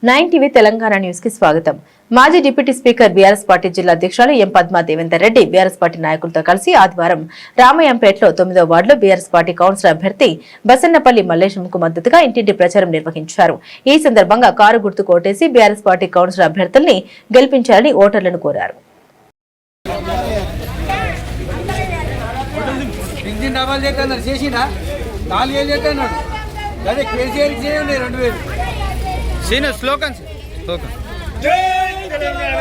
9 TV Telangana news కి స్వాగతం. మాజీ డిప్యూటీ స్పీకర్ బీఆర్ఎస్ పార్టీ జిల్లా అధ్యక్షులు ఎం పద్మా దేవేందర్ రెడ్డి బీఆర్ఎస్ పార్టీ నాయకులతో కలిసి ఆదివారం రామయంపేటలో 9వ వార్డులో బీఆర్ఎస్ పార్టీ కౌన్సిలర్ అభ్యర్థి బసన్నపల్లి మల్లేశంకు మద్దతుగా ఇంటింటి ప్రచారం నిర్వహించారు. ఈ సందర్భంగా కారు గుర్తు కోటేసి బీఆర్ఎస్ పార్టీ కౌన్సిలర్ అభ్యర్థుల్ని గెలిపించాలని ఓటర్లను కోరారు. స్లోగన్ జై తెలంగాణ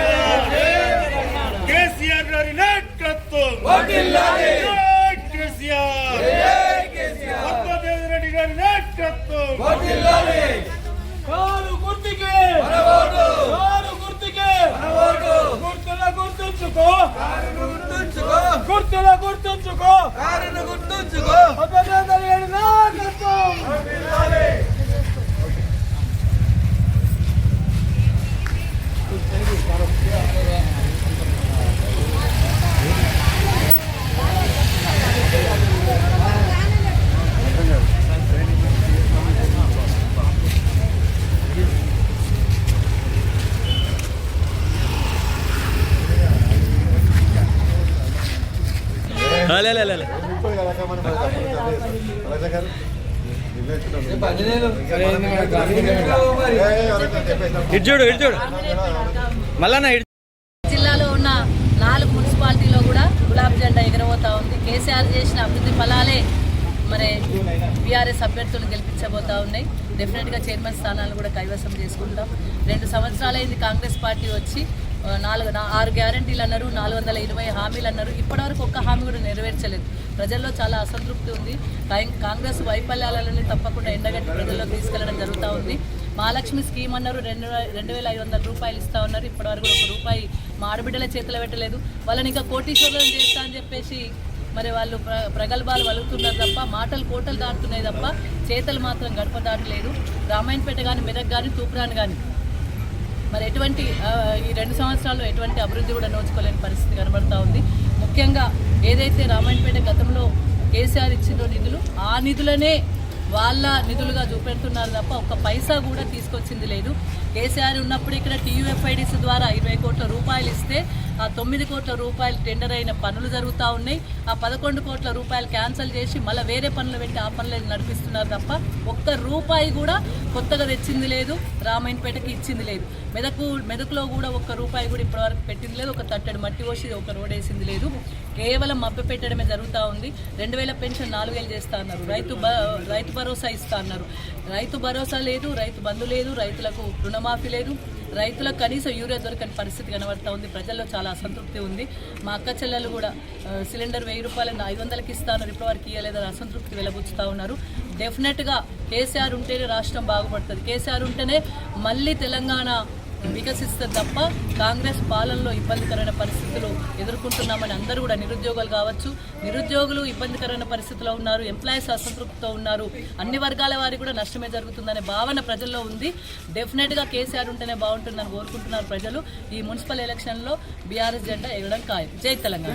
కేసీఆర్ గారి నాయకత్వం వర్ధిల్లాలి జై కేసీఆర్ జై కేసీఆర్ పద్మనాభ రెడ్డి గారి నాయకత్వం వర్ధిల్లాలి కారు గుర్తుకే మన ఓటు కారు గుర్తుకే మన ఓటు గుర్తుల గుర్తుంచుకో కారును గుర్తుంచుకో గుర్తుల గుర్తుంచుకో కారును గుర్తుంచుకో పద్మనాభ రెడ్డి నాయకత్వం వర్ధిల్లాలి. జిల్లాలో ఉన్న 4 మున్సిపాలిటీలో కూడా గులాబీ జెండా ఎగరబోతా ఉంది. కేసీఆర్ చేసిన అభివృద్ధి ఫలాలే మరి బీఆర్ఎస్ అభ్యర్థులను గెలిపించబోతా ఉన్నాయి. డెఫినెట్గా చైర్మన్ స్థానాలను కూడా కైవసం చేసుకుంటాం. 2 సంవత్సరాలైంది కాంగ్రెస్ పార్టీ వచ్చి 6 గ్యారంటీలు అన్నారు, 420 హామీలు అన్నారు. ఇప్పటివరకు ఒక్క హామీ కూడా నెరవేర్చలేదు. ప్రజల్లో చాలా అసంతృప్తి ఉంది. కాంగ్రెస్ వైఫల్యాలను తప్పకుండా ఎండగట్టి ప్రజల్లోకి తీసుకెళ్లడం జరుగుతూ ఉంది. మహాలక్ష్మి స్కీమ్ అన్నారు, 2,500 రూపాయలు ఇస్తా ఉన్నారు. ఇప్పటివరకు ₹1 మా ఆడబిడ్డల చేతిలో పెట్టలేదు. వాళ్ళని ఇంకా కోటీశ్వరులను చేస్తా అని చెప్పేసి మరి వాళ్ళు ప్రగల్భాలు వలుగుతున్నారు తప్ప, మాటలు కోటలు దాటుతున్నాయి తప్ప చేతలు మాత్రం గడప దాటలేదు. రామాయణపేట కానీ, మెదక్ కానీ, తూప్రాన్ కానీ మరి ఎటువంటి ఈ 2 సంవత్సరాల్లో ఎటువంటి అభివృద్ధి కూడా నోచుకోలేని పరిస్థితి కనబడతా ఉంది. ముఖ్యంగా ఏదైతే రామాయణపేట గతంలో కేసీఆర్ ఇచ్చిన నిధులు, ఆ నిధులనే వాళ్ళ నిధులుగా చూపెడుతున్నారు తప్ప ఒక్క పైసా కూడా తీసుకొచ్చింది లేదు. కేసీఆర్ ఉన్నప్పుడు ఇక్కడ TUFIDC ద్వారా 20 కోట్ల రూపాయలు ఇస్తే ఆ 9 కోట్ల రూపాయలు టెండర్ అయిన పనులు జరుగుతూ ఉన్నాయి. ఆ 11 కోట్ల రూపాయలు క్యాన్సిల్ చేసి మళ్ళీ వేరే పనులు పెట్టి ఆ పనులు నడిపిస్తున్నారు తప్ప ₹1 కూడా కొత్తగా తెచ్చింది లేదు, రామాయణపేటకి ఇచ్చింది లేదు. మెదకులో కూడా ₹1 కూడా ఇప్పటివరకు పెట్టింది లేదు. ఒక తట్టడి మట్టి పోసి ఒక రోడ్ వేసింది లేదు. కేవలం మభ్య పెట్టడమే జరుగుతూ ఉంది. 2000 పెన్షన్ 4000 చేస్తా అన్నారు. రైతు భరోసా ఇస్తా అన్నారు. రైతు భరోసా లేదు, రైతు బంధు లేదు, రైతులకు రుణమాఫీ లేదు, రైతులకు కనీసం యూరియా దొరకని పరిస్థితి కనబడతా ఉంది. ప్రజల్లో చాలా అసంతృప్తి ఉంది. మా అక్క చెల్లెలు కూడా సిలిండర్ ₹1000 500కి ఇస్తా ఉన్నారు, ఇప్పటివరకు ఇవ్వలేదని అసంతృప్తి వెలబుచ్చుతూ ఉన్నారు. డెఫినెట్గా కేసీఆర్ ఉంటేనే రాష్ట్రం బాగుపడుతుంది. కేసీఆర్ ఉంటేనే మళ్ళీ తెలంగాణ వికసిస్తుంది తప్ప కాంగ్రెస్ పాలనలో ఇబ్బందికరమైన పరిస్థితులు ఎదుర్కొంటున్నామని అందరూ కూడా నిరుద్యోగులు కావచ్చు, నిరుద్యోగులు ఇబ్బందికరమైన పరిస్థితిలో ఉన్నారు, ఎంప్లాయీస్ అసంతృప్తితో ఉన్నారు. అన్ని వర్గాల వారికి కూడా నష్టమే జరుగుతుందనే భావన ప్రజల్లో ఉంది. డెఫినెట్గా కేసీఆర్ ఉంటేనే బాగుంటుందని కోరుకుంటున్నారు ప్రజలు. ఈ మున్సిపల్ ఎలక్షన్లో బీఆర్ఎస్ జెండా ఎగరడం ఖాయం. జై తెలంగాణ.